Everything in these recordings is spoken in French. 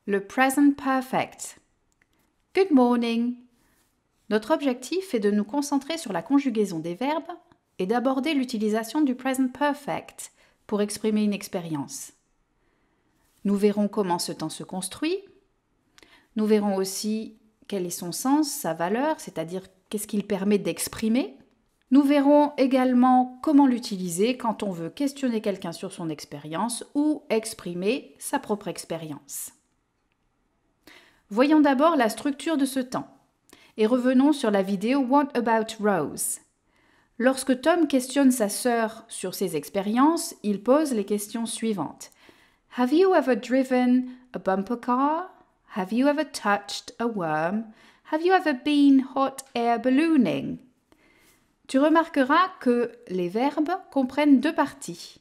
Le present perfect. Good morning. Notre objectif est de nous concentrer sur la conjugaison des verbes et d'aborder l'utilisation du present perfect pour exprimer une expérience. Nous verrons comment ce temps se construit. Nous verrons aussi quel est son sens, sa valeur, c'est-à-dire qu'est-ce qu'il permet d'exprimer. Nous verrons également comment l'utiliser quand on veut questionner quelqu'un sur son expérience ou exprimer sa propre expérience. Voyons d'abord la structure de ce temps et revenons sur la vidéo What About Rose? Lorsque Tom questionne sa sœur sur ses expériences, il pose les questions suivantes. Have you ever driven a bumper car? Have you ever touched a worm? Have you ever been hot air ballooning? Tu remarqueras que les verbes comprennent deux parties.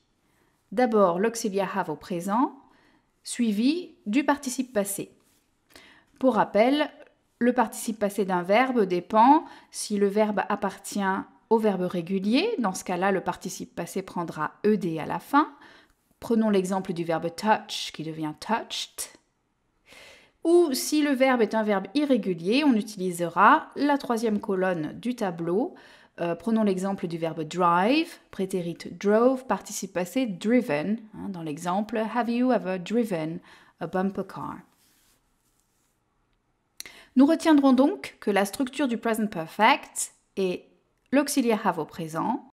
D'abord l'auxiliaire have au présent, suivi du participe passé. Pour rappel, le participe passé d'un verbe dépend si le verbe appartient au verbe régulier. Dans ce cas-là, le participe passé prendra ed à la fin. Prenons l'exemple du verbe touch qui devient touched. Ou si le verbe est un verbe irrégulier, on utilisera la troisième colonne du tableau. Prenons l'exemple du verbe drive, prétérit drove, participe passé driven. Dans l'exemple, have you ever driven a bumper car? Nous retiendrons donc que la structure du present perfect est l'auxiliaire have au présent,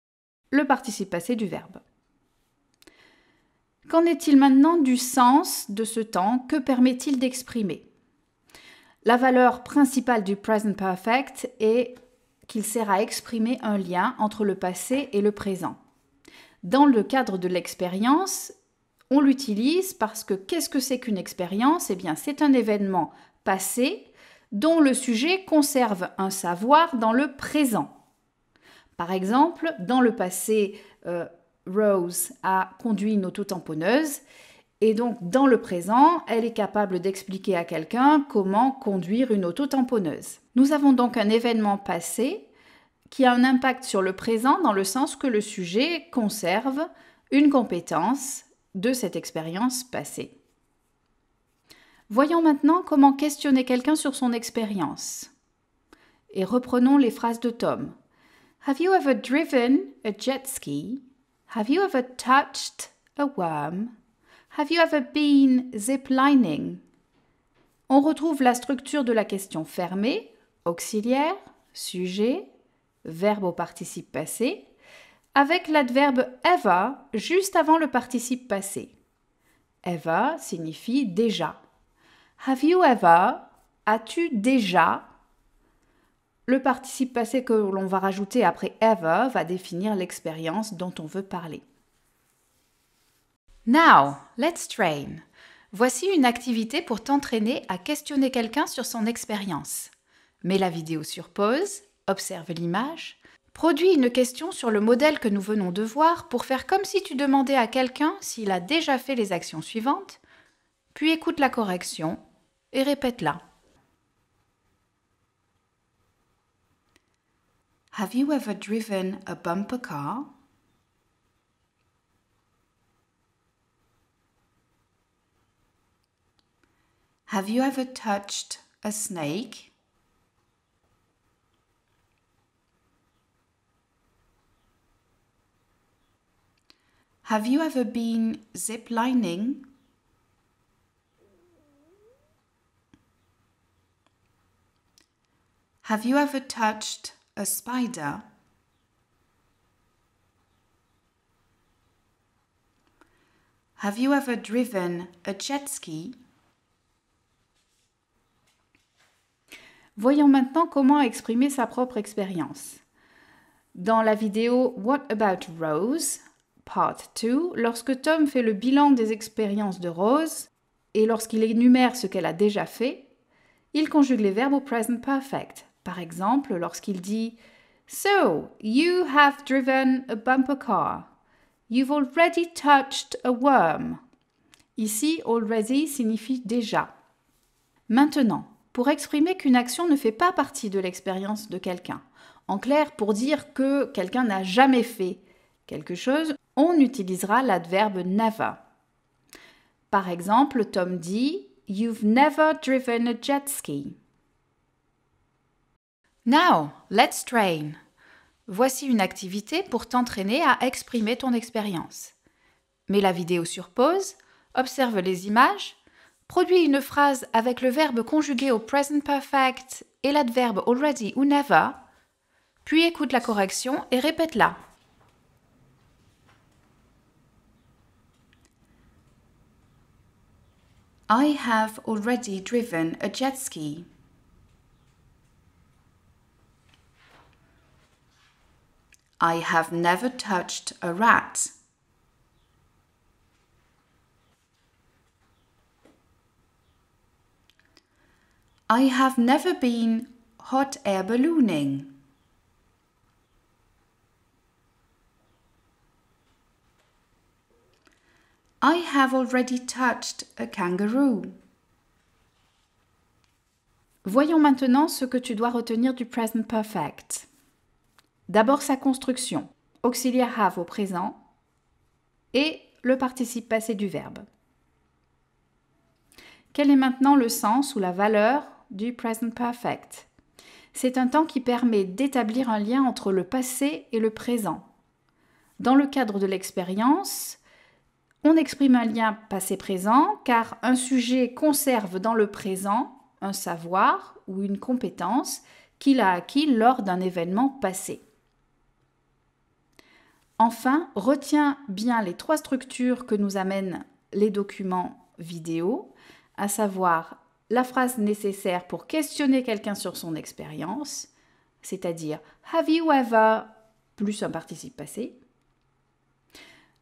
le participe passé du verbe. Qu'en est-il maintenant du sens de ce temps? Que permet-il d'exprimer? La valeur principale du present perfect est qu'il sert à exprimer un lien entre le passé et le présent. Dans le cadre de l'expérience, on l'utilise parce que qu'est-ce que c'est qu'une expérience? Eh bien, c'est un événement passé dont le sujet conserve un savoir dans le présent. Par exemple, dans le passé, Rose a conduit une auto-tamponneuse et donc dans le présent, elle est capable d'expliquer à quelqu'un comment conduire une auto-tamponneuse. Nous avons donc un événement passé qui a un impact sur le présent dans le sens que le sujet conserve une compétence de cette expérience passée. Voyons maintenant comment questionner quelqu'un sur son expérience. Et reprenons les phrases de Tom. Have you ever driven a jet ski? Have you ever touched a worm? Have you ever been ziplining? On retrouve la structure de la question fermée, auxiliaire, sujet, verbe au participe passé, avec l'adverbe ever juste avant le participe passé. Ever signifie déjà. Have you ever? As-tu déjà? Le participe passé que l'on va rajouter après ever va définir l'expérience dont on veut parler. Now, let's train. Voici une activité pour t'entraîner à questionner quelqu'un sur son expérience. Mets la vidéo sur pause, observe l'image, produis une question sur le modèle que nous venons de voir pour faire comme si tu demandais à quelqu'un s'il a déjà fait les actions suivantes, puis écoute la correction et répète-la. Have you ever driven a bumper car? Have you ever touched a snake? Have you ever been ziplining? Have you ever touched a spider? Have you ever driven a jet ski? Voyons maintenant comment exprimer sa propre expérience. Dans la vidéo What About Rose? Part 2, lorsque Tom fait le bilan des expériences de Rose et lorsqu'il énumère ce qu'elle a déjà fait, il conjugue les verbes au present perfect. Par exemple, lorsqu'il dit « So, you have driven a bumper car. You've already touched a worm. » Ici, « already » signifie « déjà ». Maintenant, pour exprimer qu'une action ne fait pas partie de l'expérience de quelqu'un, en clair, pour dire que quelqu'un n'a jamais fait quelque chose, on utilisera l'adverbe never. Par exemple, Tom dit You've never driven a jet ski. Now, let's train. Voici une activité pour t'entraîner à exprimer ton expérience. Mets la vidéo sur pause, observe les images, produis une phrase avec le verbe conjugué au present perfect et l'adverbe already ou never, puis écoute la correction et répète-la. I have already driven a jet ski. I have never touched a rat. I have never been hot air ballooning. I have already touched a kangaroo. Voyons maintenant ce que tu dois retenir du present perfect. D'abord sa construction, auxiliaire have au présent et le participe passé du verbe. Quel est maintenant le sens ou la valeur du present perfect? C'est un temps qui permet d'établir un lien entre le passé et le présent. Dans le cadre de l'expérience, on exprime un lien passé-présent car un sujet conserve dans le présent un savoir ou une compétence qu'il a acquis lors d'un événement passé. Enfin, retiens bien les 3 structures que nous amènent les documents vidéo, à savoir la phrase nécessaire pour questionner quelqu'un sur son expérience, c'est-à-dire « Have you ever » plus un participe passé.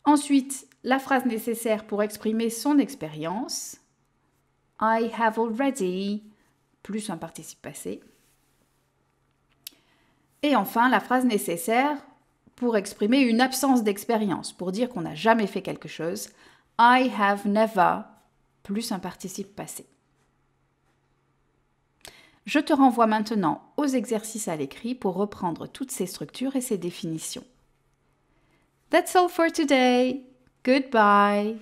Ensuite, la phrase nécessaire pour exprimer son expérience, « I have already » plus un participe passé. Et enfin, la phrase nécessaire pour exprimer une absence d'expérience, pour dire qu'on n'a jamais fait quelque chose, « I have never » plus un participe passé. Je te renvoie maintenant aux exercices à l'écrit pour reprendre toutes ces structures et ces définitions. That's all for today. Goodbye.